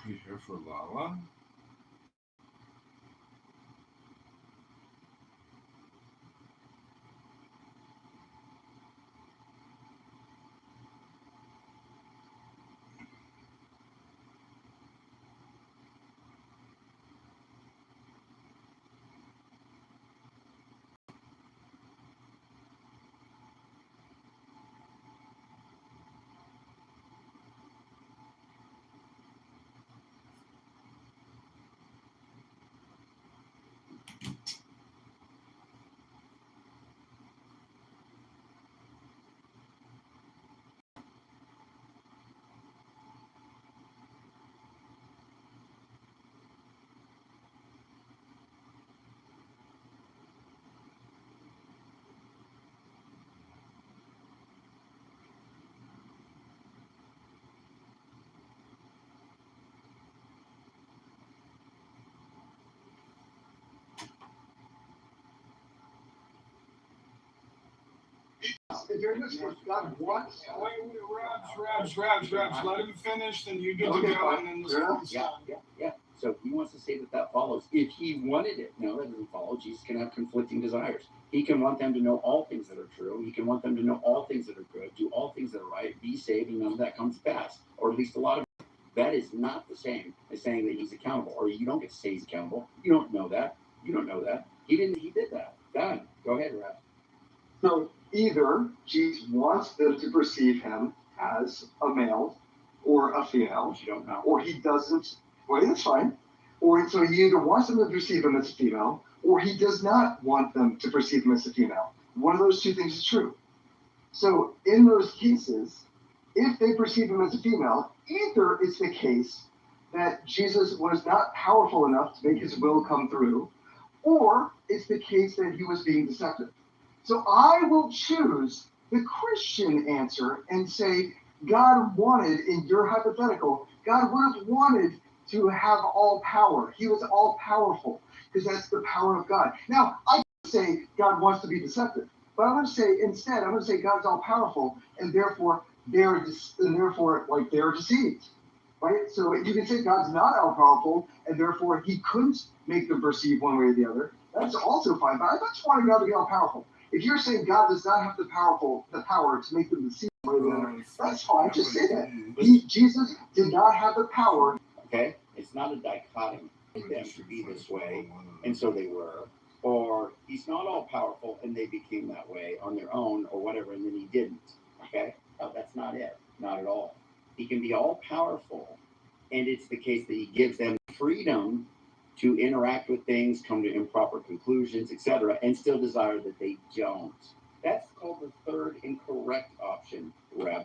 You here for Lala? During this verse, God wants. Rabs. Let him finish, then you get Okay, to go, fine. and then the Fair enough. Yeah. So he wants to say that that follows. If he wanted it, no, that doesn't follow. Jesus can have conflicting desires. He can want them to know all things that are true. He can want them to know all things that are good, do all things that are right, be saved, and none of that comes to pass, or at least a lot of it. That is not the same as saying that he's accountable, or you don't get to say he's accountable. You don't know that. You don't know that. He didn't. He did that. Done. Go ahead, Rap. So either Jesus wants them to perceive him as a male or a female, Which you don't know. or he doesn't. Well, that's fine. Or so he either wants them to perceive him as a female, or he does not want them to perceive him as a female. One of those two things is true. So in those cases, if they perceive him as a female, either it's the case that Jesus was not powerful enough to make his will come through, or it's the case that he was being deceptive. So I will choose the Christian answer and say, God wanted, in your hypothetical, God would have wanted to have all power. He was all powerful because that's the power of God. Now, I could say God wants to be deceptive, but I'm going to say instead, I'm going to say God's all powerful, and therefore they're deceived, right? So you can say God's not all powerful, and therefore He couldn't make them perceive one way or the other. That's also fine. But I just want God to be all powerful. If you're saying God does not have the power to make them deceive one way or the other, that's fine. Just say that. Jesus did not have the power. Okay? It's not a dichotomy for them to be this way, and so they were. Or he's not all powerful and they became that way on their own or whatever, and then he didn't. Okay? No, that's not it. Not at all. He can be all powerful, and it's the case that he gives them freedom to interact with things, come to improper conclusions, etc., and still desire that they don't. That's called the third incorrect option,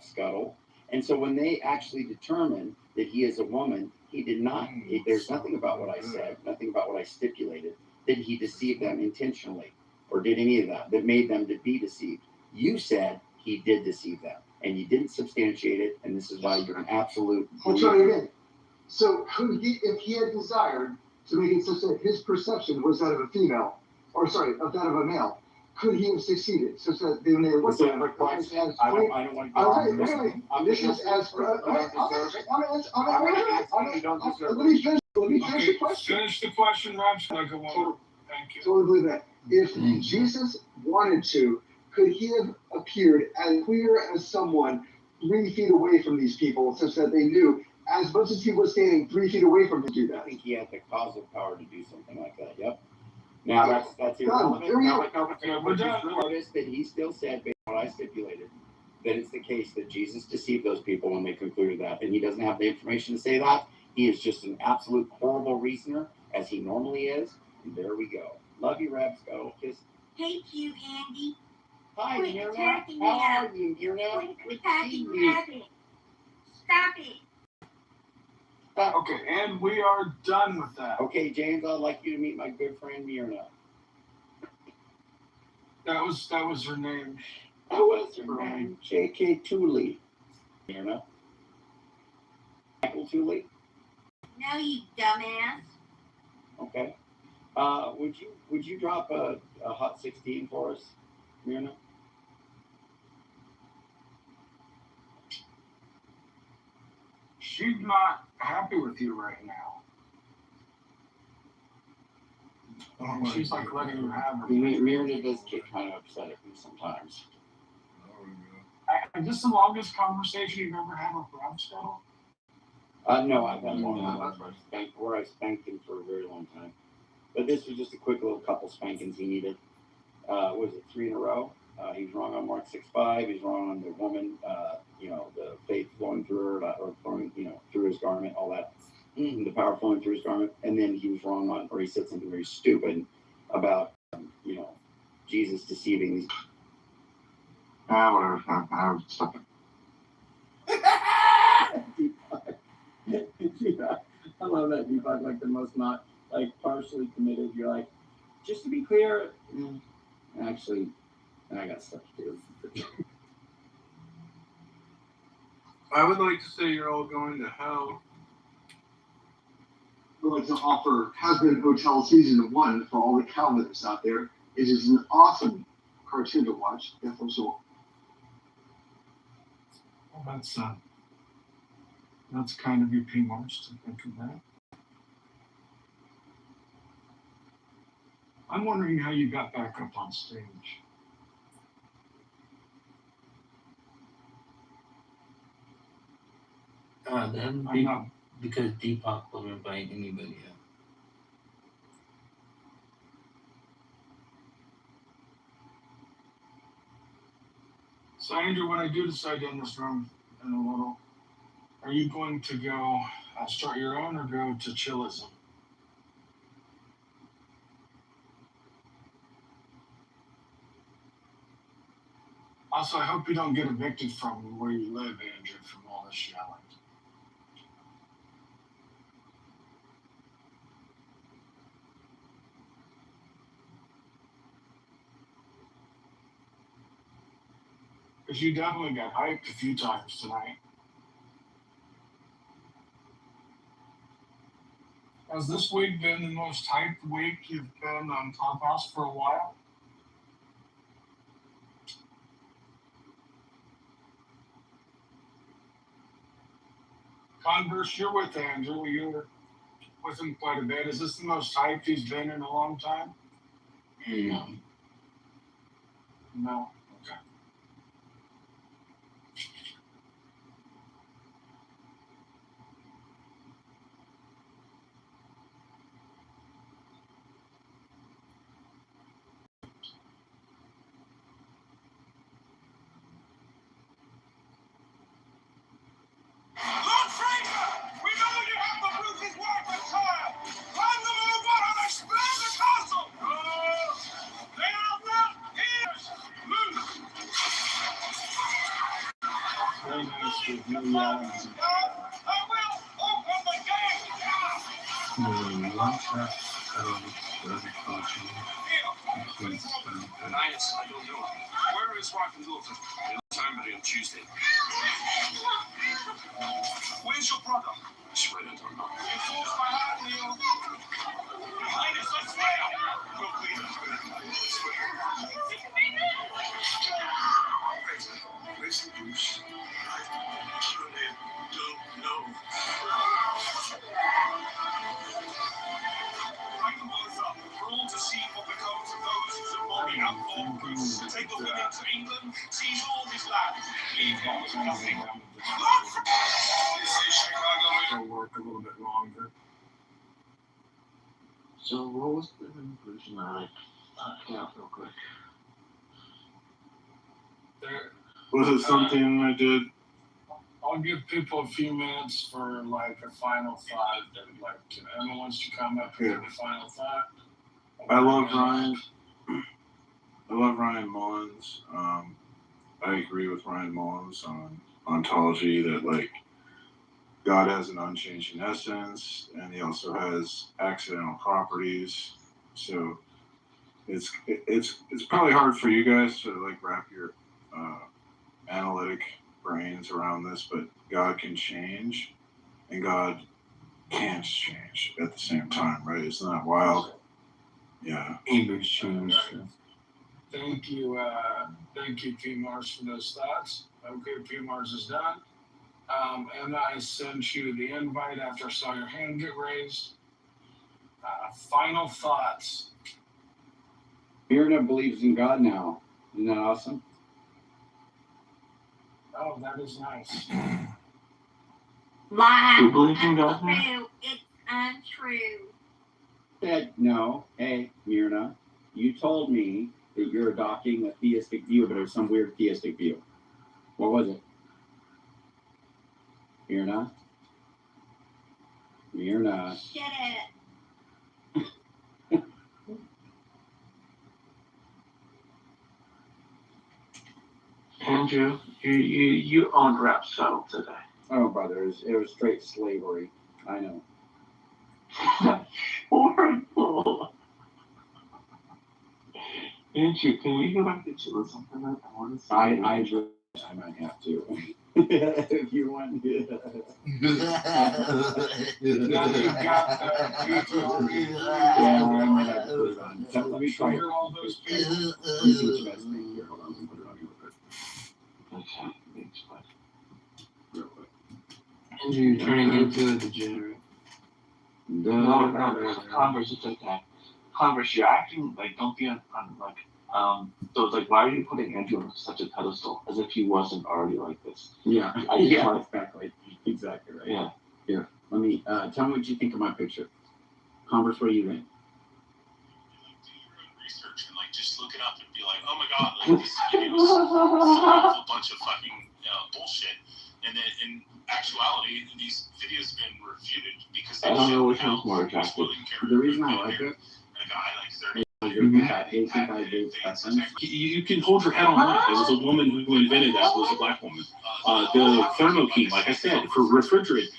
Scuttle. And so when they actually determined that he is a woman, he did not, there's nothing about what I said, nothing about what I stipulated, that he deceived them intentionally, or did any of that made them to be deceived. You said he did deceive them, and you didn't substantiate it, and this is why you're an absolute... I'll try it again. So could he, if he had desired to make it such that his perception was that of a female, of that of a male, could he have succeeded? Such that they looked at him as I don't want to go on this. This is as let me finish the question. Finish the question, Rabs. Like a woman. Thank you. Totally believe that. If Jesus wanted to, could he have appeared as clear as someone 3 feet away from these people, such that they knew, as much as he was standing 3 feet away from him, to do that? I think he had the causal power to do something like that. Yep. Now that's irrelevant. We're done. Notice that he still said, based on what I stipulated, that it's the case that Jesus deceived those people when they concluded that, and he doesn't have the information to say that. He is just an absolute horrible reasoner, as he normally is. And there we go. Love you, Rabs. Go. Kiss. Hate you, Andy. Hi, Quit Mirna. attacking me. How are you, Mirna? Quit attacking Rabbit. Stop it. Okay, and we are done with that. Okay, James, I'd like you to meet my good friend Mirna. That was her name. That was her name. J.K. Tooley. Mirna. Michael Tooley. No, you dumbass. Okay. Would you drop a hot 16 for us, Mirna? she's not happy with you right now. She's like letting you have her. Miranda does get kind of upset at me sometimes. Is this the longest conversation you've ever had with Rob Scuttle? No, I've had longer ones where I spanked him for a very long time. But this was just a quick little couple spankings he needed. Was it 3 in a row? He was wrong on Mark 6:5. He's wrong on the woman, the faith flowing through her, or flowing, through his garment, all that. The power flowing through his garment. And then he was wrong on, or he said something very stupid about, Jesus deceiving these. Whatever. I was stuck. Yeah, I love that Deepak, like the most not like partially committed. You're like, just to be clear, actually, I got stuff to do. I would like to say you're all going to hell. I'd like to offer Has-Been Hotel Season 1 for all the Calvinists out there. It is an awesome cartoon to watch. Well, that's kind of you, P. Mars, to think of that. I'm wondering how you got back up on stage. Because Deepak will invite anybody else. So, Andrew, when I do decide to end this room in a little, are you going to go start your own or go to Chillism? Also, I hope you don't get evicted from where you live, Andrew, from all this yelling. Because you definitely got hyped a few times tonight. Has this week been the most hyped week you've been on Clubhouse for a while? Converse, you're with Andrew. You're with him quite a bit. Is this the most hyped he's been in a long time? No. No. Okay. Lord Fraser, we know you have to prove his wife and child. Climb them over and explode the castle. They are not ears. Move. Very nice with you yelling. I will open the gate. Alliance, I don't know. Where is wife and daughter? Somebody on Tuesday. Where's your brother? I swear I don't know. You forced my hand, Neil. Your Highness, I swear. No, please, I swear. Where's the goose? I truly don't know. Bring them both up. We're all to see what becomes of those whose embodied outlaw Bruce. Take the women to England, seize all his land. Leave him with nothing. This is Chicago. Still work a little bit longer. So what was the conclusion? I out real quick. Was it something I did? I'll give people a few minutes for like a final thought. They'd like to. Anyone wants to come up and give a final thought? I love Ryan. I love Ryan Mullins. I agree with Ryan Mullins on ontology that like God has an unchanging essence, and He also has accidental properties. So it's probably hard for you guys to like wrap your analytic brains around this, but God can change, and God can't change at the same time, right? Isn't that wild? Yeah. English change. Thank you, P. Mars, for those thoughts. Okay, P. Mars is done. And I sent you the invite after I saw your hand get raised. Final thoughts. Mirna believes in God now. Isn't that awesome? Oh, that is nice. Lie. You believe in God now? Untrue. It's untrue. No. Hey, Mirna, you told me that you're adopting a theistic view, but it was some weird theistic view. What was it? Mirna? Mirna. Shut it. Andrew, you owned rap so today. Oh, brother, it was straight slavery. I know. Horrible. Andrew, can we go back to chill or something? I want to see. I might have to. If you want. Now you've got the PTR. Yeah, I might have to put it on. Let me try it. Trigger all those people. Let me see what you guys think here. Hold on, let me put it on here real quick. Okay, thanks, bud. Real quick. Andrew, you're turning into a degenerate. No, Converse, it's okay. Converse, you're acting like, don't be on like, so it's like, why are you putting Andrew on such a pedestal as if he wasn't already like this? Yeah, I just yeah, want- exactly right. Yeah. Here, let me, tell me what you think of my picture. Converse, what do you think? Do your own research and like just look it up and be like, oh my god, like this video is full of a bunch of fucking bullshit. And then in actuality, these videos have been refuted because they I don't know show which how one's more this attractive. William character The reason I been like here, it and a guy like 30 is you're fat, Asian guy, big peasants. You can hold your head on that. There was a woman who invented that. It was a black woman. The Thermo King, like I said, for refrigerated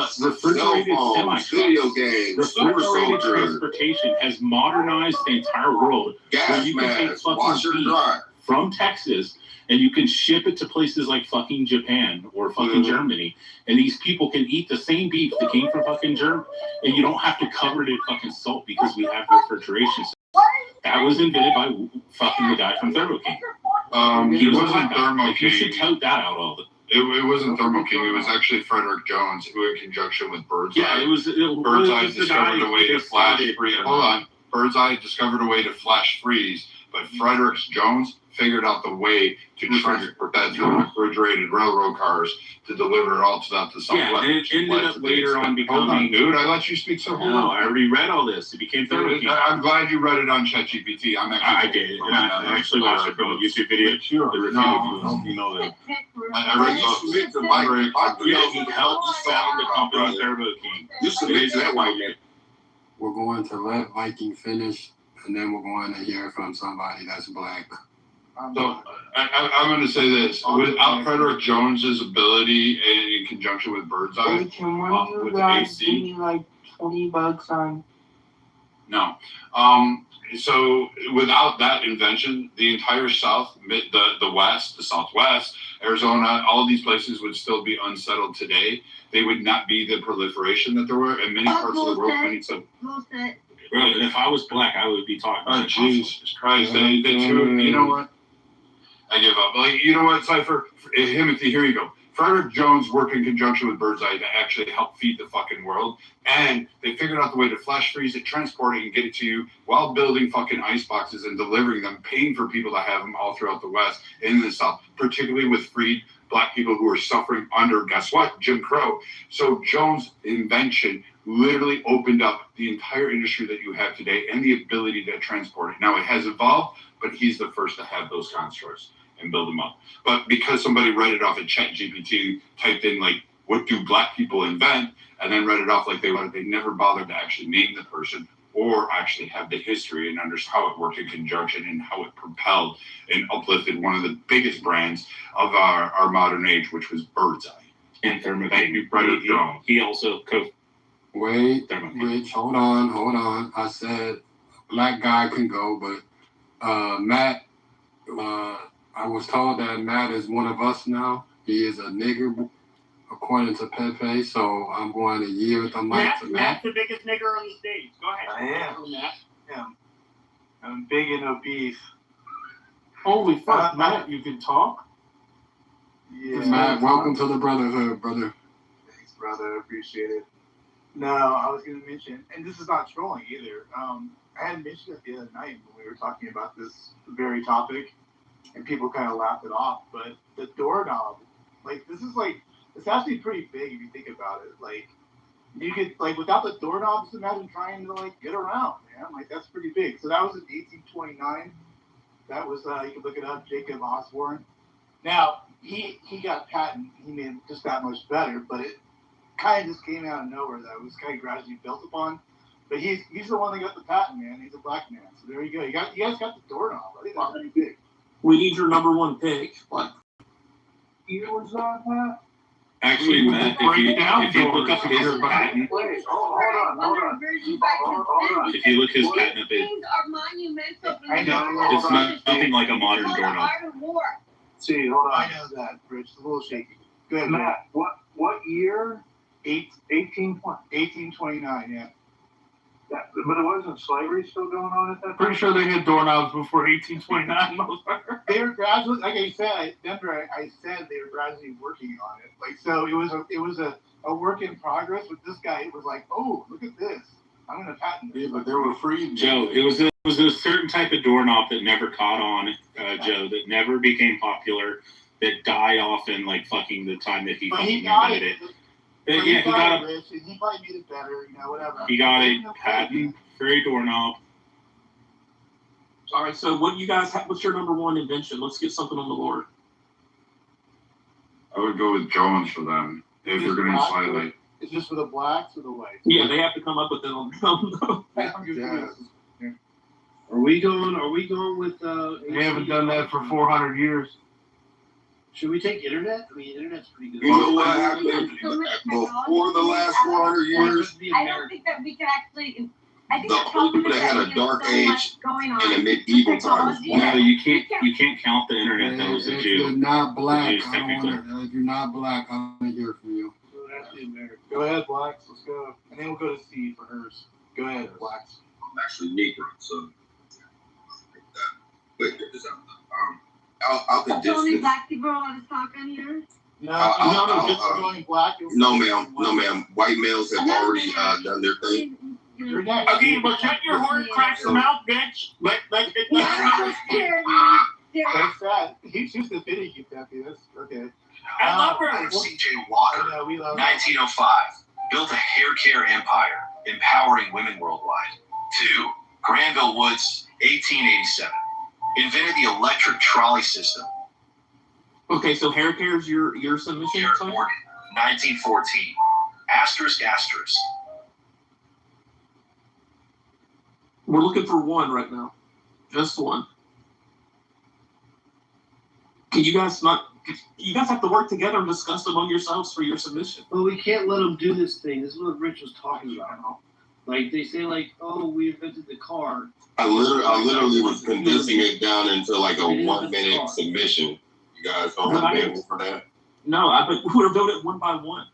semi-trucks, video games, super refrigerated soldier, transportation has modernized the entire world. Where gas you can take mask, fucking washer beef dry. from Texas and you can ship it to places like fucking Japan or fucking Germany, and these people can eat the same beef that came from fucking Germany, and you don't have to cover it in fucking salt because we have refrigeration. That was invented by fucking the guy from Thermo King. It wasn't Thermo Like, you should King. tout that out all the. It wasn't Thermo King. It was actually Frederick Jones, who, in conjunction with Birdseye. Yeah, it was Birdseye the guy discovered a way to that flash started- freeze. Hold on. Birdseye discovered a way to flash freeze, but Frederick Jones figured out the way to transport that through refrigerated railroad cars to deliver it all to the Yeah, and it ended up later on Hold on, becoming. dude. I let you speak, so hold No, on. I already read all this. It became Thermo King. I'm glad you read it on ChatGPT. I'm actually. I did, and I actually watched it from a YouTube video. Sure. The review No, videos. you know that. I read the Yeah, he helped found the company Thermo King. You submit to that white man. We're going to let Viking finish, and then we're going to hear from somebody that's black. So I'm going to say this: without Frederick Jones's ability, in conjunction with Birdseye, Can one of with you the guys AC? give me like $20 on? no. So without that invention, the entire South, the West, the Southwest, Arizona, all of these places would still be unsettled today. They would not be the proliferation that there were in many parts of the world. Many Bullshit. Bro, if I was black, I would be talking. Oh, Jesus Christ. They two, you know what? I give up. Like, you know what, Cypher? Timothy, here you go. Frederick Jones worked in conjunction with Birdseye to actually help feed the fucking world. And they figured out the way to flash freeze it, transport it, and get it to you while building fucking ice boxes and delivering them, paying for people to have them all throughout the West and in the South, particularly with freed black people who are suffering under, guess what? Jim Crow. So Jones' invention literally opened up the entire industry that you have today and the ability to transport it. Now, it has evolved, but he's the first to have those constructs and build them up. But because somebody read it off of ChatGPT, typed in, like, what do black people invent, and then read it off like they never bothered to actually name the person or actually have the history and understand how it worked in conjunction and how it propelled and uplifted one of the biggest brands of our modern age, which was Birdseye. And Thermo Thank King. you, Frederick Jones. He also Wait, Thermo King. Rich, hold on. I said black guy can go, but Matt, I was told that Matt is one of us now. He is a nigger, according to Pepe, so I'm going to yield the mic to Matt. Matt's the biggest nigger on the stage. Go ahead. I am. Matt. Yeah. I'm big and obese. Holy fuck, Matt, you can talk? Yeah. Matt, welcome to the brotherhood, brother. Thanks, brother. Appreciate it. No, I was going to mention, and this is not trolling either. I had mentioned it the other night when we were talking about this very topic, and people kind of laughed it off. But the doorknob, like, this is like, it's actually pretty big if you think about it. Like, you could, like, without the doorknob, just imagine trying to, like, get around, man. Like, that's pretty big. So that was in 1829. That was, you can look it up, Jacob Osborne. Now, he got a patent. He made it just that much better, but it kind of just came out of nowhere. That was kind of gradually built upon. But he's the one that got the patent, man. He's a black man. So there you go. You guys got the doorknob. I think that's pretty big. We need your number one pick. What? You was on that? Actually, Matt, if you look up his patent, Wait, hold on. if you look his patent up, Things are monumental. I know. it's nothing like a modern doorknob. See, hold on. I know that, Rich. It's a little shaky. Go ahead, Matt. What year? 1829, yeah. But it wasn't slavery still going on at that time? Pretty sure they had doorknobs before 1829, motherfucker. They were gradually, like I said, I said they were gradually working on it. Like, so it was a work in progress. With this guy, it was like, oh, look at this. I'm gonna patent this. Yeah, but they were free. Joe, it was a certain type of doorknob that never caught on, Joe, that never became popular, that died off in like fucking the time that he fucking invented it. Yeah, he got it. Rich, and he probably made it better, whatever. He got a patent for a doorknob. All right, so what you guys have? What's your number one invention? Let's get something on the board. I would go with Jones for them if they're going to slide like. Is this for the blacks or the whites? Yeah, they have to come up with it on their own. Yeah. Are we going with? They haven't done that for 400 years. Should we take internet? I mean, internet's pretty good. You know what happened before the last 400 years? I don't think that we can actually. I think The only people that had a dark age going in on. the medieval times. No, you can't count the internet. That was a If Jew. you're not black, Jews, I don't want to. If you're not black, I don't want to hear from you. So that's the American. Go ahead, blacks. Let's go. And then we'll go to Steve for hers. Go ahead, blacks. I'm actually Negro, so. Wait, check this out. Out the So only distance. black people are allowed to talk on here? No, just going black. No, ma'am. White males have already done their thing. You're next. Okay, but shut your horn, crack your mouth, bitch. Like That's sad. He's just a fitty keep happy. That's okay. I love her. C.J. Walker, I know, we love 1905, built a hair care empire, empowering women worldwide. 2. Granville Woods, 1887, invented the electric trolley system. Okay, so hair care is your submission. Garrett Morgan, 1914, asterisk. We're looking for one right now, just one. Can you guys not? You guys have to work together and discuss among yourselves for your submission. But we can't let them do this thing. This is what Rich was talking about. Like they say, like, oh, we invented the car. I literally was condensing it down into like a 1 minute submission. You guys don't have a for that. No, but we're doing it one by one.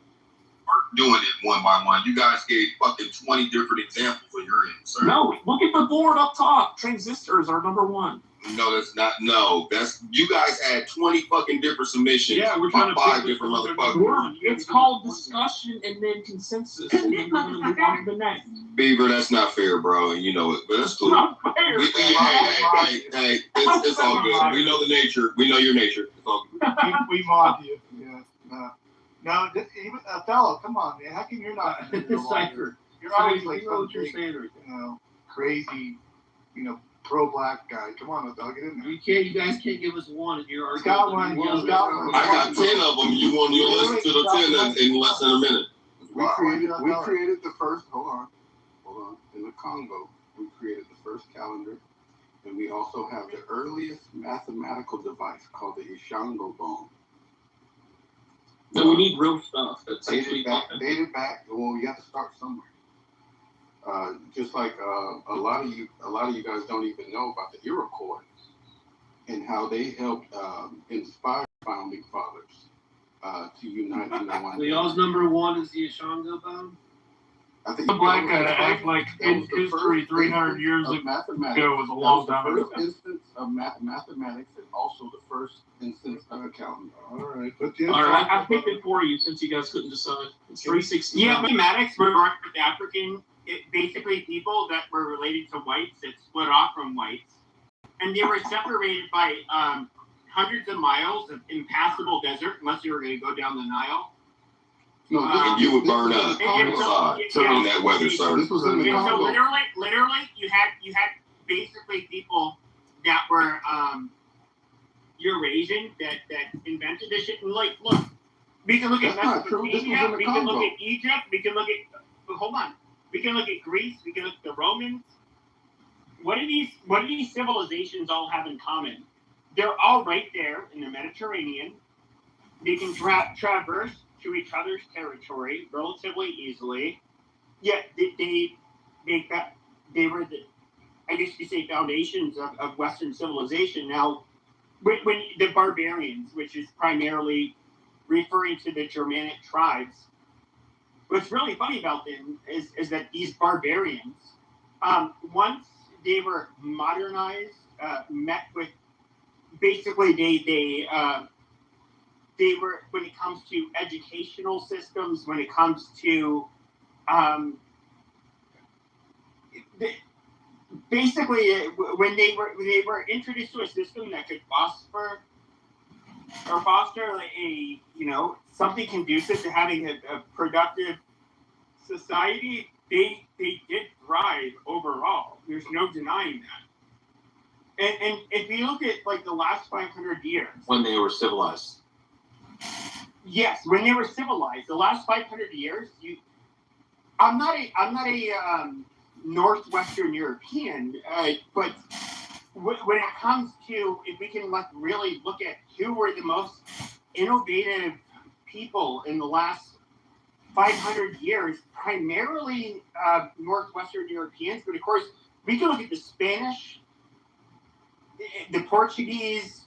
We're doing it one by one. You guys gave fucking 20 different examples on your end, sir. No, look at the board up top. Transistors are number one. No, that's not. No, that's you guys had 20 fucking different submissions. Yeah, we're trying to by pick different which motherfuckers. It's called discussion and then consensus. And then we're going to move on to the next. Beaver, that's not fair, bro, and you know it, but that's cool. Not fair. Hey, it's all good. We know the nature. We know your nature. It's all good. we mobbed you. Yeah. No, even Othello, come on, man. How come you're not? Cipher. You're always like you know some what you're big, saying right crazy, pro-black guy. Come on, Othello, get in there. You guys can't give us one, and you're He's got one. He's got one. I got 10 of them. You want to listen to the 10 in less than a minute? We created the first. Hold on. In the Congo, we created the first calendar, and we also have the earliest mathematical device called the Ishango bone. So we need real stuff. That's Dated back. Well, you have to start somewhere. Just like a lot of you guys don't even know about the Iroquois and how they helped inspire founding fathers to unite in the one. So y'all's number one is the Ashango bone? I think The black guy to act like in history 300 years ago was a long time ago. First instance of mathematics and also the first instance of accounting. All right, but the All right, I picked it for you since you guys couldn't decide. It's 360. Yeah, mathematics were North African, basically people that were related to whites that split off from whites, and they were separated by hundreds of miles of impassable desert, unless you were going to go down the Nile. No, And you would burn up inside in that weather, sir. This was in the So Congo. literally, you had basically people that were Eurasian that invented this shit. And like, look, we can look at That's not true. This was in Mesopotamia, the we can Congo. look at Egypt, we can look at hold on, we can look at Greece, we can look at the Romans. What do these civilizations all have in common? They're all right there in the Mediterranean. They can traverse to each other's territory relatively easily. Yet they were the, I guess you say, foundations of Western civilization. Now, when the barbarians, which is primarily referring to the Germanic tribes, what's really funny about them is that these barbarians, once they were modernized, met with basically they were, when it comes to educational systems, when it comes to basically when they were introduced to a system that could foster a something conducive to having a productive society, they did thrive overall. There's no denying that. And if you look at like the last 500 years, When they were civilized. yes, when they were civilized, the last 500 years, I'm not a Northwestern European, but when it comes to, if we can really look at who were the most innovative people in the last 500 years, primarily Northwestern Europeans, but of course we can look at the Spanish, the Portuguese.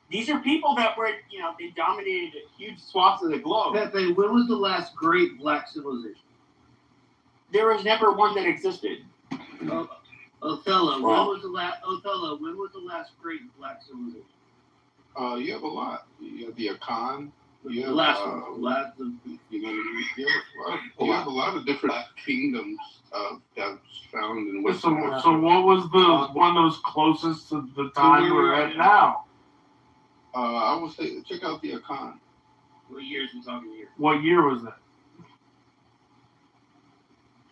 These are people that were, they dominated huge swaths of the globe. Pepe, when was the last great black civilization? There was never one that existed. Othello, when was the last great black civilization? You have a lot. You have the Akan. You have, You have a lot of different kingdoms that's found in West So Africa. what was the one that was closest to the time we're at now? I would say check out the Akan. What years we talking here? What year was that?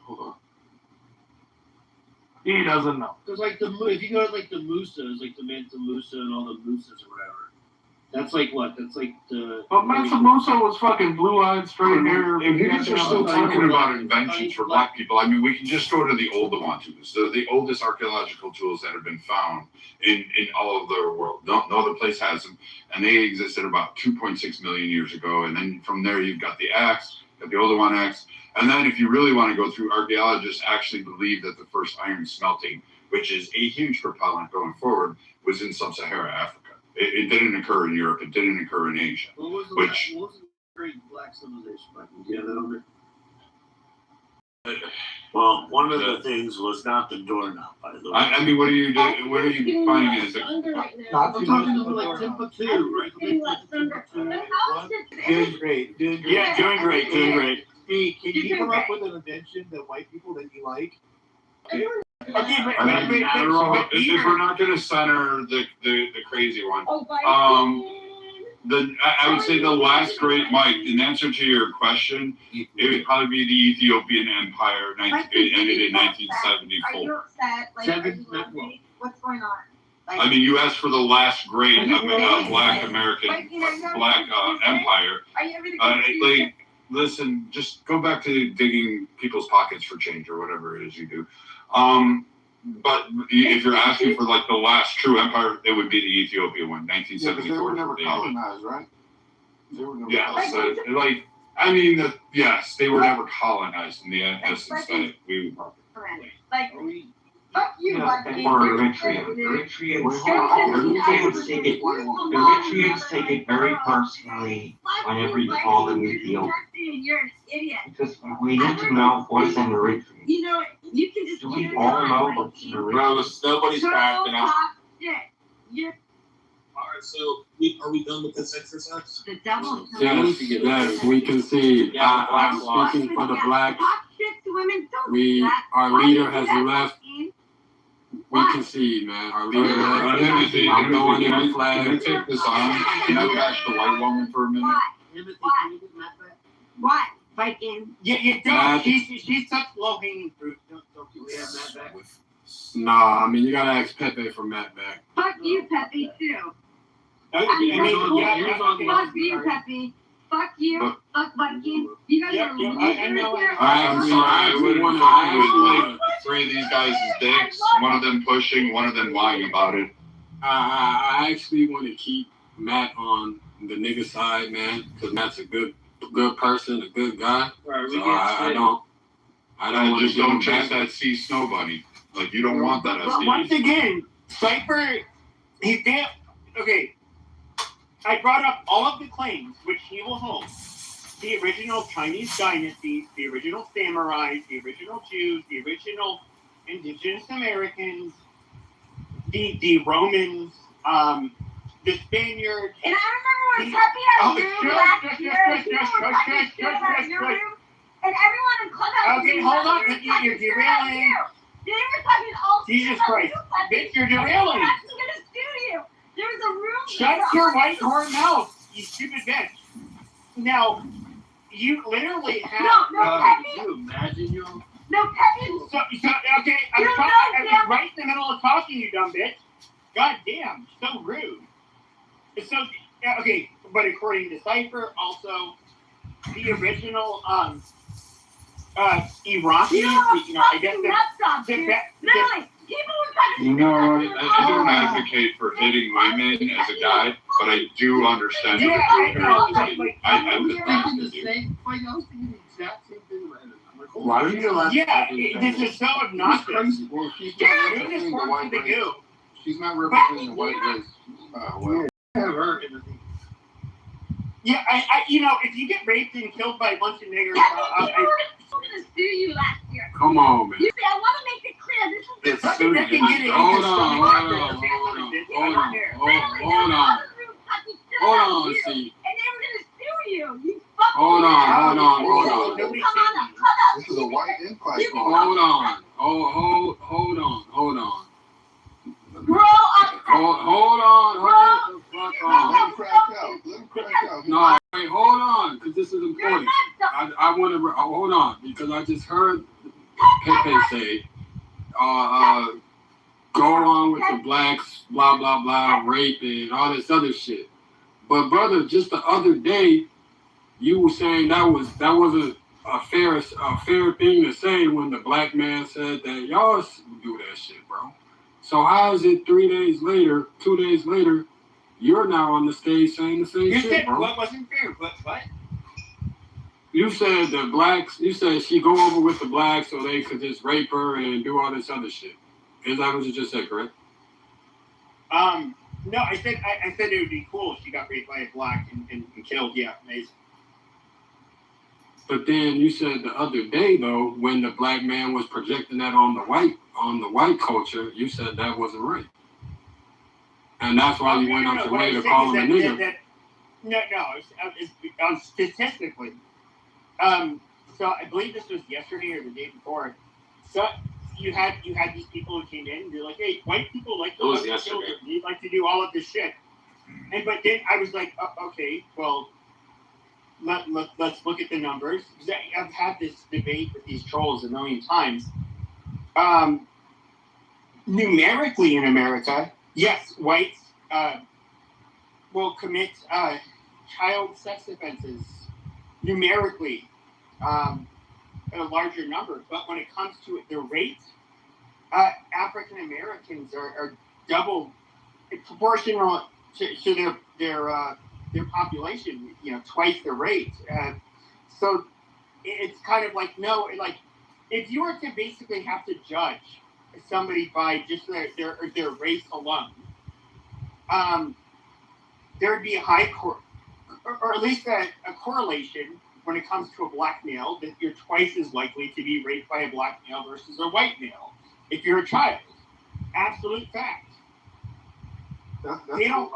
Hold on. He doesn't know. Because if you go to the Musas, like the Mansa Musa and all the Musas or whatever, that's like what? That's like the. But Mansa Musa was fucking blue-eyed, straight hair. If you guys are still talking about inventions for black people, I mean, we can just go to the old Awantus, the oldest archaeological tools that have been found in all of the world. No other place has them, and they existed about 2.6 million years ago. And then from there, you've got the axe, got the Oldowan axe, and then if you really want to go through, archaeologists actually believe that the first iron smelting, which is a huge propellant going forward, was in sub-Saharan Africa. It didn't occur in Europe. It didn't occur in Asia. What was the great black civilization? Do you have that on there? Well, one of the things was not the doorknob, by the way. I mean, what are you finding as I'm talking about like Timbuktu, right? Doing great. Yeah, doing great. Hey, can you come up with an invention that white people that you like? Okay, If we're not going to center the crazy one, I would say the last great, Mike, in answer to your question, it would probably be the Ethiopian Empire. It ended in 1974. Are you upset? Like, are you laughing? What's going on? Like, I mean, you asked for the last great Black American empire. Are you really Like, listen, just go back to digging people's pockets for change or whatever it is you do. But if you're asking for like the last true empire, it would be the Ethiopian one, 1974. They were never colonized, right? They were never colonized. Yes, they were never colonized in the essence that we were. like, fuck you, black people. Or Eritreans take it very personally whenever you call them Ethiopian. You're an idiot. Because we need to know what's in the rape. You know, you can just Do we carry all on know like what's in the you rape? Bro, nobody's backing out. talk shit. You're Alright, so are we done with this exercise? the devil. Yes, we can see. I'm speaking for the blacks. Talk shit to women. Don't do We, that. our Why leader do you has do that, left. Maxine? We concede, man. Our leader left. Timothy, I'm throwing in the can I flag. take this on? Can I bash the white woman for a minute? What? Viking. You don't. She's such low hanging fruit. Don't you have that back? Nah, I mean, you gotta ask Pepe for Matt back. Fuck you, Pepe, too. Fuck you, Pepe. Fuck you. Fuck Viking. You guys are losers here. I'm sorry, I would have fucked with like 3 of these guys' dicks, one of them pushing, one of them lying about it. I actually want to keep Matt on the nigga side, man, because Matt's a good person, a good guy. Right, so I don't want to just don't chase that sea snow bunny. Like, you don't want that But STD. once again, Cypher, he damn. Okay, I brought up all of the claims which he will hold. The original Chinese dynasties, the original samurais, the original Jews, the original indigenous Americans, the Romans, the Spaniards. And I remember when Pepe had a room last year, and everyone in Clubhouse. Okay, hold on, you're derailing. They were talking all Jesus Christ, bitch, you're derailing. I'm gonna sue you. There was a room. Shut your white horn mouth, you stupid bitch. Now, you literally have. No, Pepe. You imagine you. No, Pepe. So okay, I was right in the middle of talking, you dumb bitch. God damn, so rude. So okay, but according to Cypher, also the original Iraqi, I guess I don't advocate for hitting women as a guy, but I do understand. Yeah, I know. I understand the same. Why are you allowed? Yeah, this is so obnoxious. Well, she's Dude, not this representing the works white for the race. goo. She's not representing the white race. Well, Yeah, I if you get raped and killed by a bunch of niggers, I'm gonna sue you last year. come on, man. You see, I want to make it clear. This is Fucking they can get it. Hold on, see. and they were gonna sue you. You fucking. Hold on. You come on a Clubhouse. This is a white impact. Hold on. Grow up. Hold on. Let him crack out. No, wait, hold on, because this is important. I want to hold on because I just heard Pepe say, go on with the blacks, blah blah blah, rape and all this other shit. But brother, just the other day, you were saying that wasn't a fair thing to say when the black man said that y'all do that shit, bro. So how is it 2 days later, you're now on the stage saying the same shit, bro? What wasn't fair? What? You said the blacks. You said she go over with the blacks so they could just rape her and do all this other shit. Is that what you just said, correct? No, I said it would be cool if she got raped by a black and killed. Yeah, amazing. But then you said the other day though, when the black man was projecting that on the white culture, you said that wasn't right. And that's why you went out your way to call him a nigger. No, statistically. So I believe this was yesterday or the day before. So you had these people who came in and they're like, hey, white people like to fuck children. They like to do all of this shit. But then I was like, okay, well, let's look at the numbers. I've had this debate with these trolls a million times. Numerically in America, yes, whites will commit child sex offenses numerically at a larger number. But when it comes to the rate, African Americans are double proportional to their population, twice the rate. So it's kind of like, no, like if you were to basically have to judge somebody by just their race alone, there would be a high or at least a correlation when it comes to a black male that you're twice as likely to be raped by a black male versus a white male if you're a child. Absolute fact. That's They don't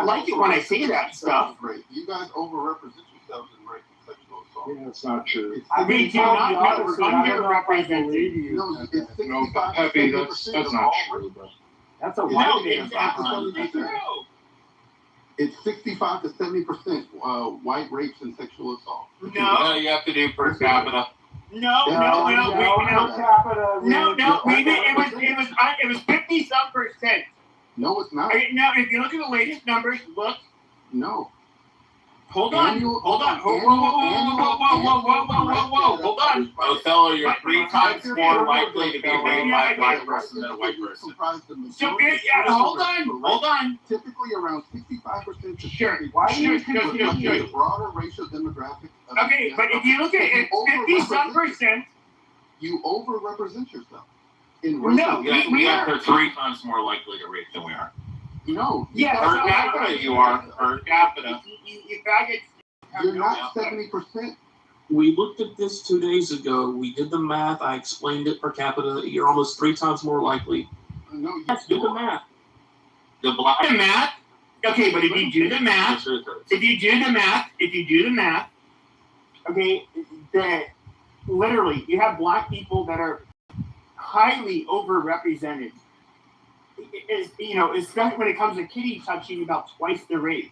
like it when I say that stuff. You guys overrepresent yourselves in rape and sexual assault. Yeah, that's not true. We do not know. We're underrepresented. No, it's No, Pepe, that's not true, bro. That's a No, white it's man. absolutely true. It's 65 to 70% white rapes and sexual assault. No, you have to do per capita. no, maybe it was 50-some percent. No, it's not. Now, if you look at the latest numbers, look. No. Hold on. Hold on. Othello, you're 3 times more likely to be raped by a black person than a white person. So, hold on. Typically around 65% to Sure. Why Sure. the broader racial demographic? Okay, but if you look at it, 50-some percent. You overrepresent yourself. No, we are 3 times more likely to rape than we are. No. Yeah, per capita, you are. Per capita. You faggots. You're not 70%. We looked at this 2 days ago. We did the math. I explained it per capita. You're almost 3 times more likely. No, Let's do the math. The math. Okay, but if you do the math, okay, literally, you have black people that are highly overrepresented. Especially when it comes to kitty touching, about twice the rate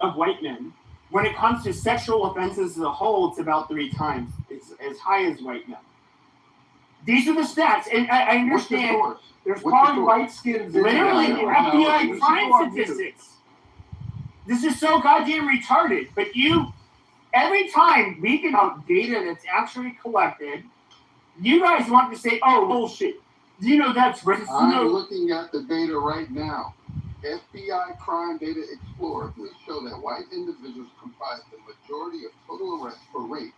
of white men. When it comes to sexual offenses as a whole, it's about 3 times as high as white men. These are the stats, and I understand. There's probably white skins. Literally, FBI crime statistics. This is so goddamn retarded. But every time we get out data that's actually collected, you guys want to say, "Oh, bullshit." That's racist. I'm looking at the data right now. FBI Crime Data Explorer, please show that white individuals comprise the majority of total arrests for rape.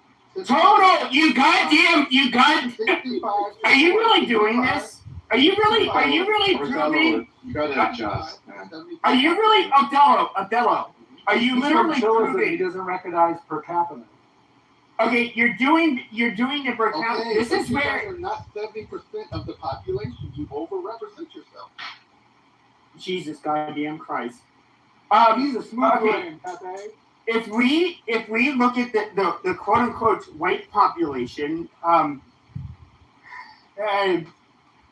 Total, you goddamn. Are you really doing this? Are you really proving? You gotta adjust, man. Are you really, Othello? Are you literally He proving? doesn't recognize per capita. Okay, you're doing the per capita. Okay, This is you where guys are not 70% of the population. You overrepresent yourself. Jesus goddamn Christ. He's a smooth man, Pepe. If we look at the quote unquote white population,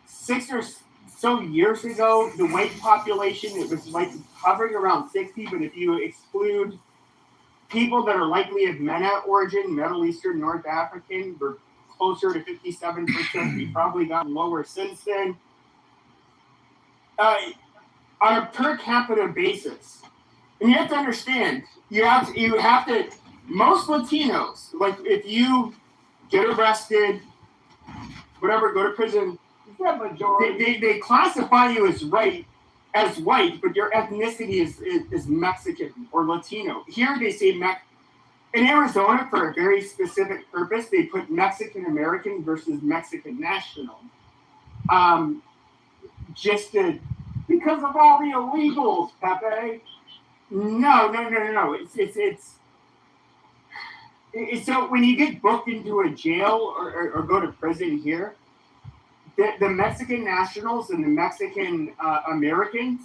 6 or so years ago, the white population, it was like hovering around 60, but if you exclude people that are likely of MENA origin, Middle Eastern, North African, we're closer to 57%. We've probably gotten lower since then. On a per capita basis, and you have to understand, you have to. Most Latinos, like if you get arrested, whatever, go to prison, they classify you as white, but your ethnicity is Mexican or Latino. Here they say in Arizona, for a very specific purpose, they put Mexican American versus Mexican national. Because of all the illegals, Pepe. No. It's so when you get booked into a jail or go to prison here, the Mexican nationals and the Mexican Americans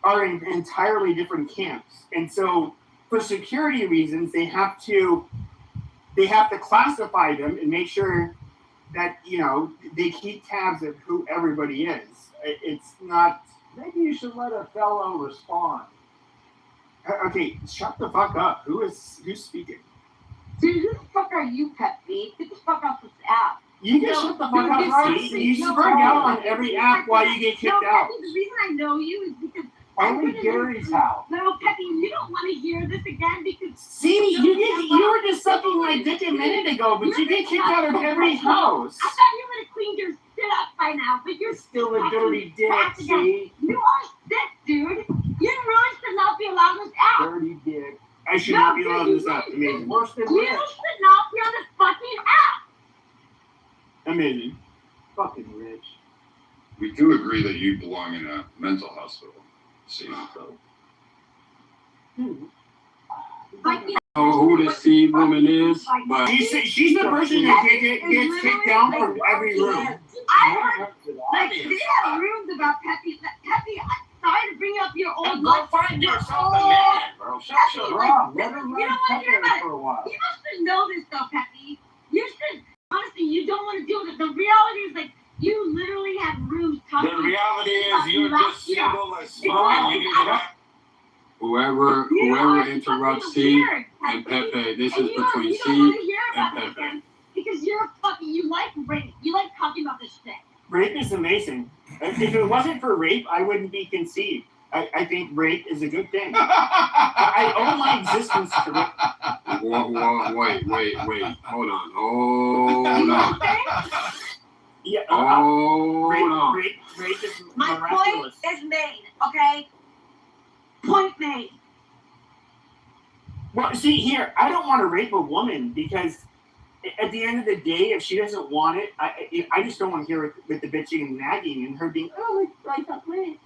are in entirely different camps, and so for security reasons, they have to classify them and make sure that they keep tabs of who everybody is. It's not. Maybe you should let a fellow respond. Okay, shut the fuck up. Who's speaking? Dude, who the fuck are you, Pepe? Get the fuck off this app. You can shut the fuck up. You spring out on every app while you get kicked out. Pepe, the reason I know you is because only Gary's house. No, Pepe, you don't want to hear this again because you were just sucking my dick a minute ago, but you get kicked out of every house. I thought you would have cleaned your shit up by now, but you're still a dirty dick, see? You are sick, dude. You really should not be allowed on this app. Dirty dick. I should not be allowed on this app. Amazing. Worse than you Rich. should not be on this fucking app. Amazing. Fucking Rich. We do agree that you belong in a mental hospital. See, I can't know who this seed woman is, but she's the person that gets kicked down from every room. I heard, like, they have rooms about Peppy. Peppy, sorry to bring up your old life. Go find yourself a man, bro. Shut your mouth. You don't want to hear about it. You should know this stuff, Peppy. You should, honestly, you don't want to deal with it. The reality is, like, you literally have rooms talking. The reality is you're just single as fuck. You need to whoever interrupts C and Pepe, this is between C and Pepe. Because you're fucking, you like rape. You like talking about this shit. Rape is amazing. If it wasn't for rape, I wouldn't be conceived. I think rape is a good thing. I owe my existence to rape. Wait. Hold on. Yeah. Rape is my miraculous. point is made, okay? Point made. Well, see here, I don't want to rape a woman because at the end of the day, if she doesn't want it, I just don't want to hear it with the bitching and nagging and her being, oh, like that way.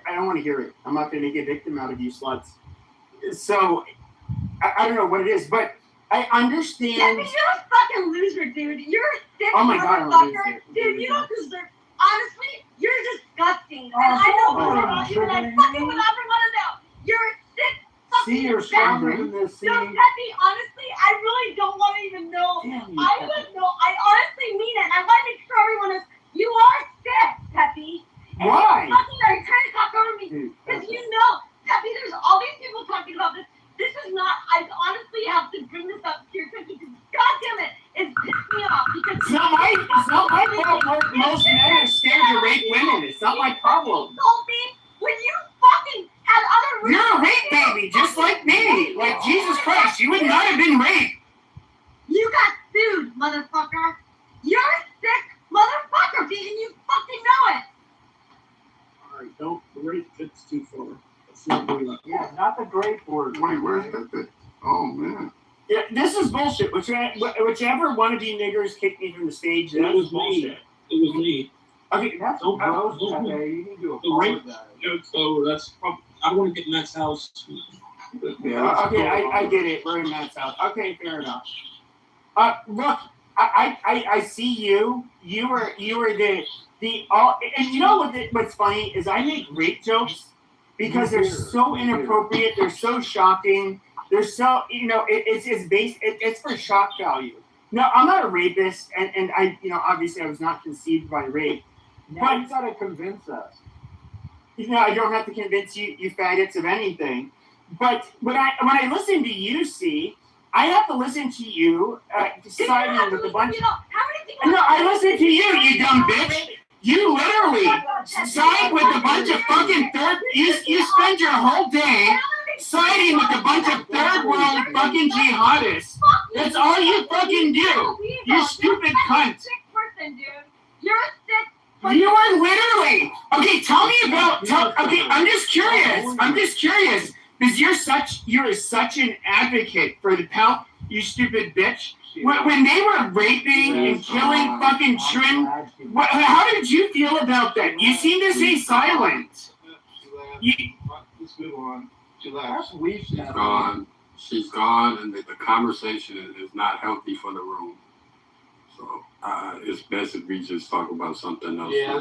I don't want to hear it. I'm not going to make a victim out of you sluts. So, I don't know what it is, but I understand. Yeah, but you're a fucking loser, dude. You're a sick motherfucker. Dude, you don't deserve. Honestly, you're disgusting. And I know more about you than I fucking would ever want to know. You're a sick fucking See, you're stronger than this. See, no, Peppy, honestly, I really don't want to even know. I don't know. I honestly mean it. I want to make sure everyone is. You are sick, Peppy. And why? You fucking are trying to talk over me. Because you know, Peppy, there's all these people talking about this. This is not, I honestly have to bring this up to your attention because, God damn it, it's pissed me off. Because it's not my fault. Most men are scared to rape women. It's not my problem. You told me when you fucking had other You're a rape baby, just like me. Like Jesus Christ, you would not have been raped. You got sued, motherfucker. You're a sick motherfucker, and you fucking know it. Alright, don't rape it's too far. Let's not do that. Yeah, not the grape word. Wait, where's Pepe? Oh, man. Yeah, this is bullshit. Whichever one of you niggers kicked me from the stage, that was bullshit. It was me. Okay, that's Don't gross. don't- Okay, you need to The rape apologize. joke's over. That's probably, I don't want to get in Matt's house. Okay, I get it. We're in Matt's house. Okay, fair enough. Look, I see you. You were the all, and you know what's funny is I make rape jokes because they're so inappropriate. They're so shocking. They're so it's for shock value. No, I'm not a rapist, and I obviously I was not conceived by rape. Now you gotta convince us. I don't have to convince you faggots of anything. But when I listen to you, see, I have to listen to you siding with a bunch. No, I listen to you, you dumb bitch. You literally side with a bunch of fucking third. You spend your whole day siding with a bunch of third world fucking jihadists. That's all you fucking do. You stupid cunt. You're a sick. You are literally okay. Tell me about. Okay, I'm just curious because you're such an advocate for the pound. You stupid bitch. When they were raping and killing fucking Trin, how did you feel about that? You seem to stay silent. Let's move on. She left. She's gone, and the conversation is not healthy for the room. So it's best if we just talk about something else. Yeah.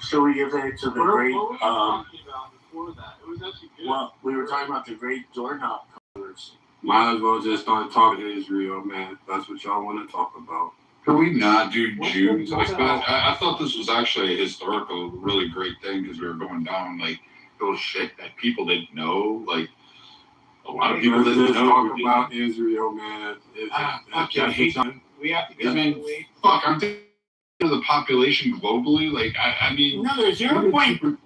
So we give it to the great. What were we talking about before that? It was actually good. Well, we were talking about the great doorknob colors. Might as well just start talking to Israel, man. That's what y'all want to talk about. Can we not do Jews like that? I thought this was actually a historical, really great thing because we were going down like those shit that people didn't know. Like a lot of people didn't know. Talk about Israel, man. We have to get away. Fuck, I'm thinking of the population globally. Like, I mean, no, there's 0.2%,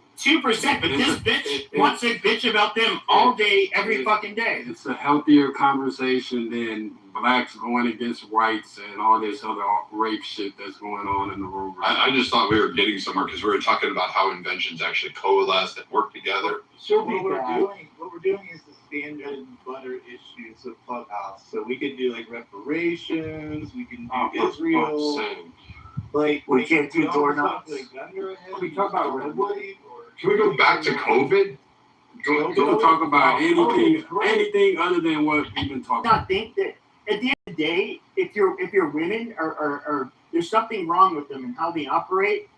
but this bitch wants to bitch about them all day, every fucking day. It's a healthier conversation than blacks going against whites and all this other rape shit that's going on in the room. I just thought we were getting somewhere because we were talking about how inventions actually coalesced and work together. What we're doing is the standard butter issues of Clubhouse. So we could do like reparations, we can do Israel. Like we can't do doorknobs. We talk about Redwood. Can we go back to COVID? Don't talk about anything other than what we've been talking about. Not think that at the end of the day, if your women are there's something wrong with them and how they operate,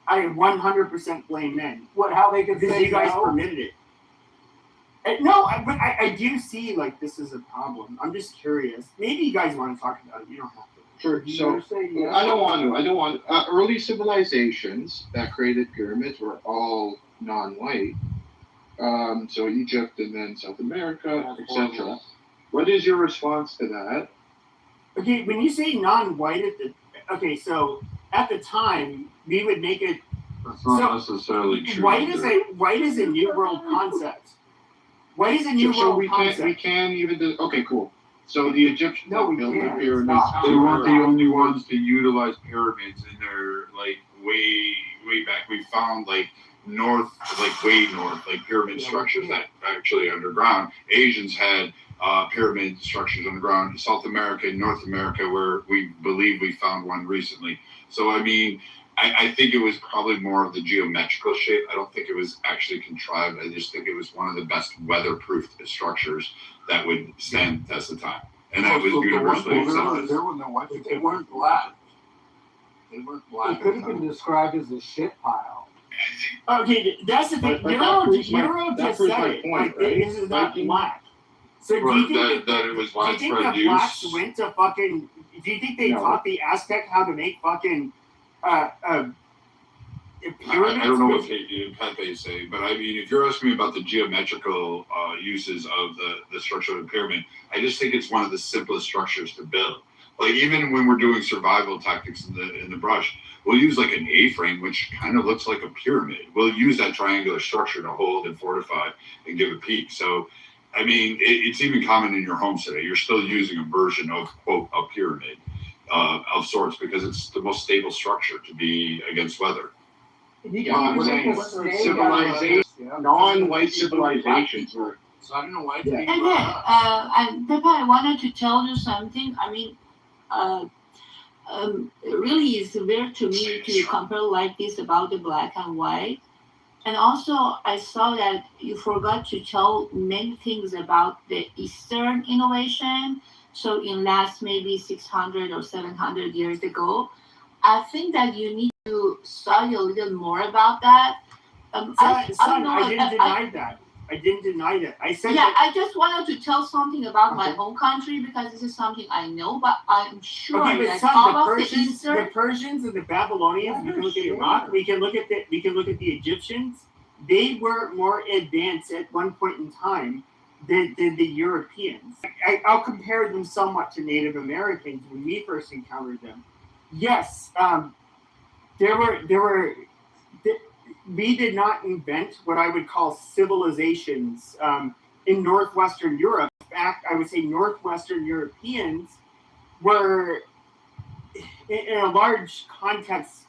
I 100% blame men. How they could Because say you guys no? permitted it. But I do see like this is a problem. I'm just curious. Maybe you guys want to talk about it. You don't have to. Sure. So I don't want to. Early civilizations that created pyramids were all non-white. So Egypt and then South America, etc. What is your response to that? Okay, when you say non-white so at the time we would make it. That's not necessarily true. White is a new world concept. White is a new world concept. We can't even do. Okay, cool. So the Egyptians built the pyramids. They weren't the only ones to utilize pyramids in their way back. We found way north, pyramid structures that actually underground. Asians had pyramid structures underground. South America and North America, where we believe we found one recently. So I mean, I think it was probably more of the geometrical shape. I don't think it was actually contrived. I just think it was one of the best weatherproof structures that would stand the test of time. And that was universally accepted. There were no white people. They weren't black. They weren't black. It could have been described as a shit pile. Okay, that's the thing. Euro just said it. Like, this is not black. So do you think that it was do you think widespread the blacks use? went to fucking? Do you think they taught the Aztec how to make fucking pyramids? I don't know what Pepe say, but I mean, if you're asking me about the geometrical uses of the structure of the pyramid, I just think it's one of the simplest structures to build. Like even when we're doing survival tactics in the brush, we'll use like an A-frame, which kind of looks like a pyramid. We'll use that triangular structure to hold and fortify and give a peak. So, I mean, it's even common in your homes today. You're still using a version of, quote, a pyramid of sorts because it's the most stable structure to be against weather. Civilization, non-white civilizations were. So I don't know why. Pepe, I wanted to tell you something. I mean, really it's weird to me to compare like this about the black and white. And also I saw that you forgot to tell many things about the Eastern innovation. So in last maybe 600 or 700 years ago, I think that you need to study a little more about that. I didn't deny that. I didn't deny that. I said I just wanted to tell something about my own country because this is something I know, but I'm sure that all of the Persians and the Babylonians. We can look at Iraq. We can look at the Egyptians. They were more advanced at one point in time than the Europeans. I'll compare them somewhat to Native Americans when we first encountered them. Yes, we did not invent what I would call civilizations in Northwestern Europe. In fact, I would say Northwestern Europeans were, in a large context,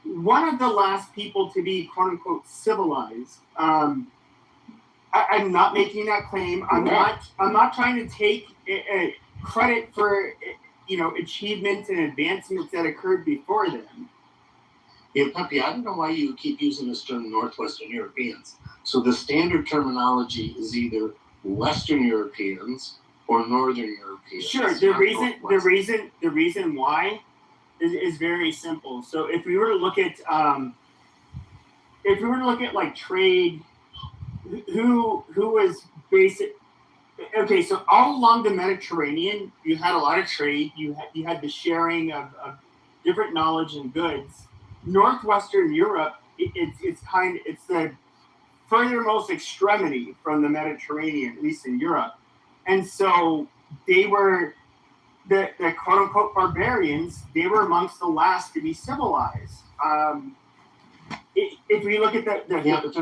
one of the last people to be quote unquote civilized. I'm not making that claim. I'm not trying to take credit for achievements and advancements that occurred before them. Yeah, Pepe, I don't know why you keep using this term Northwestern Europeans. So the standard terminology is either Western Europeans or Northern Europeans. Sure. The reason why is very simple. So if we were to look at like trade, who was basic. Okay, so all along the Mediterranean, you had a lot of trade. You had the sharing of different knowledge and goods. Northwestern Europe, it's the furthermost extremity from the Mediterranean, at least in Europe, and so they were the quote unquote barbarians. They were amongst the last to be civilized. If we look at the people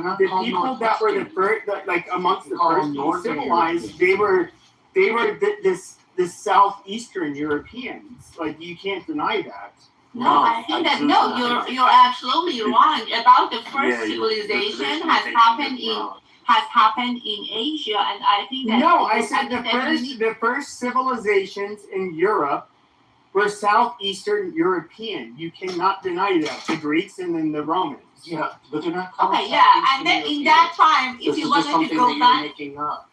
that were the first, like amongst the first to be civilized, they were the southeastern Europeans. Like you can't deny that. No, I think that you're absolutely wrong about the first civilization has happened in Asia, and I think that I said the first civilizations in Europe were Southeastern European. You cannot deny that. The Greeks and then the Romans. Yeah, but they're not. Okay, yeah, and then in that time, if you're gonna go back, making up.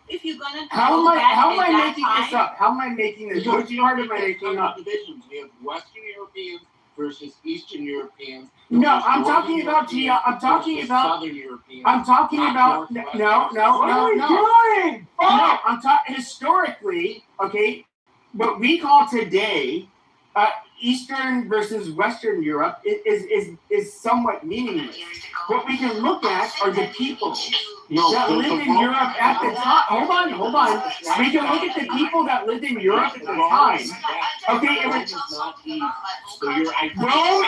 if you're gonna How go am back I at that making time, this up? How am I making this? Because Which part am I making up? divisions. We have Western Europeans versus Eastern Europeans. No, versus I'm Northern talking about Europeans I'm talking versus about Southern Europeans. I'm talking not about Northwest no. versus Southern. No, I'm talking historically, okay, what we call today Eastern versus Western Europe is somewhat meaningless. What we can look at are the people that lived in Europe at the time. Hold on. We can look at the people that lived in Europe at the time. Okay, it was Rome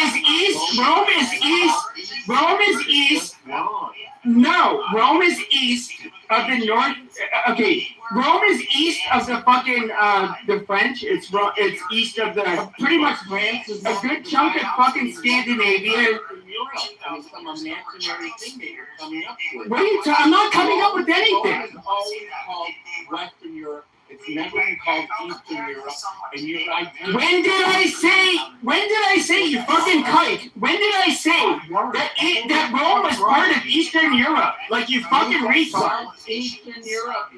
is east. Rome is east. No, Rome is east of the North. Okay, Rome is east of the fucking the French. It's east of the pretty much France. A good chunk of fucking Scandinavia. What are you? I'm not coming up with anything. It's always called Western Europe. It's never been called Eastern Europe. And you're right. When did I say you fucking kike? When did I say that Rome was part of Eastern Europe? Like you fucking retard. Eastern Europe.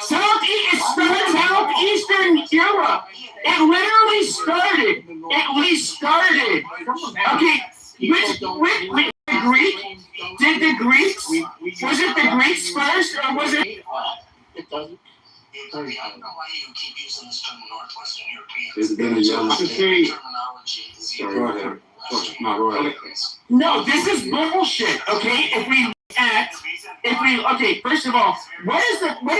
Southeastern Europe. It literally started. Okay, which the Greek? Did the Greeks? Was it the Greeks first, or was it? It doesn't. I don't know why you keep using this term Northwestern European. There's been a yellow. Terminology is Go ahead. No, go ahead. No, this is bullshit. Okay, okay, first of all, what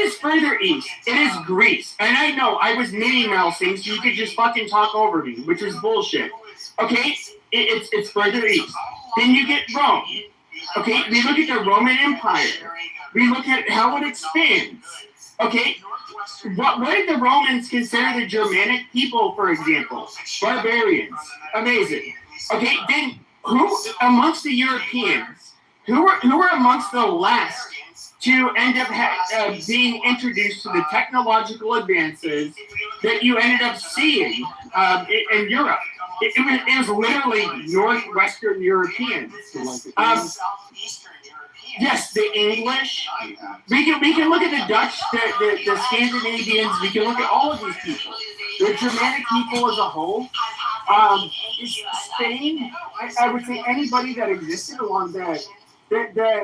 is further east? It is Greece. And I know I was Minnie Mousing, so you could just fucking talk over me, which is bullshit. Okay, it's further east. Then you get Rome. Okay, we look at the Roman Empire. We look at how it expands. Okay, what did the Romans consider the Germanic people, for example? Barbarians. Amazing. Okay, then who amongst the Europeans, who were amongst the last to end up being introduced to the technological advances that you ended up seeing in Europe? It was literally Northwestern Europeans. Yes, the English. We can look at the Dutch, the Scandinavians. We can look at all of these people. The Germanic people as a whole. Spain. I would say anybody that existed along the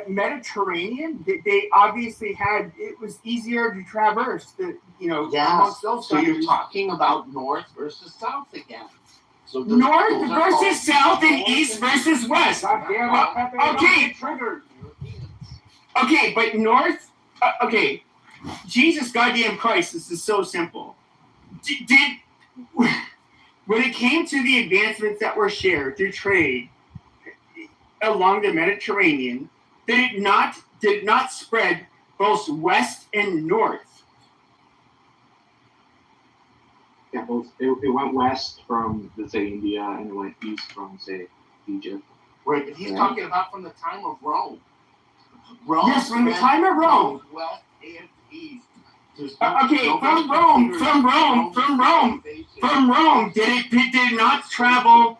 Mediterranean. They obviously had. It was easier to traverse. Amongst those so you're countries. talking about North versus South again. So North versus South and East versus West. Okay. Okay, but North. Okay, Jesus goddamn Christ, this is so simple. When it came to the advancements that were shared through trade along the Mediterranean, did not spread both west and north. Yeah, both. It went west from, let's say, India, and it went east from, say, Egypt. Right, but he's talking about from the time of Rome. Yes, from the time of Rome. West and east. Okay, from Rome. Did it not travel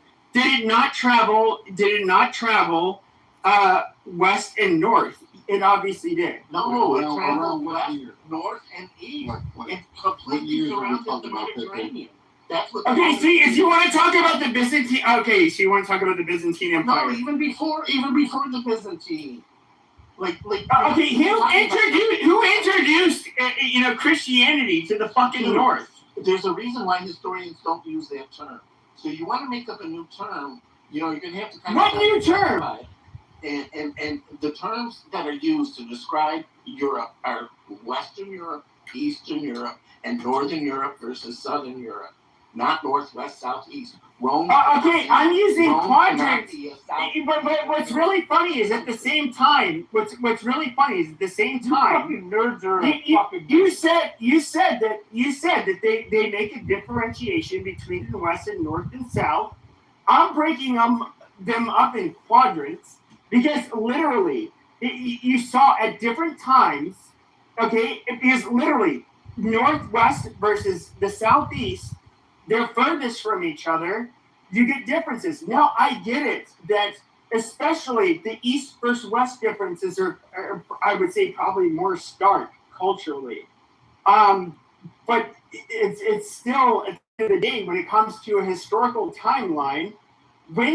west and north? It obviously did. No, it traveled west, north, and east. It completely surrounded the Mediterranean. That's what. Okay, see, if you want to talk about the Byzantine, so you want to talk about the Byzantine Empire? No, even before the Byzantine. Okay, who introduced Christianity to the fucking north? There's a reason why historians don't use that term. So you want to make up a new term, you're gonna have to kind of. What new term? And the terms that are used to describe Europe are Western Europe, Eastern Europe, and Northern Europe versus Southern Europe. Not Northwest, South, East. Rome. Okay, I'm using quadrants. But what's really funny is at the same time. What's really funny is at the same time. Nerds are you said that they make a differentiation between the West and North and South. I'm breaking them up in quadrants because literally you saw at different times. Okay, it is literally Northwest versus the Southeast. they're furthest from each other, you get differences. Now I get it that especially the East versus West differences are I would say probably more stark culturally. But it's still at the end of the day when it comes to a historical timeline, when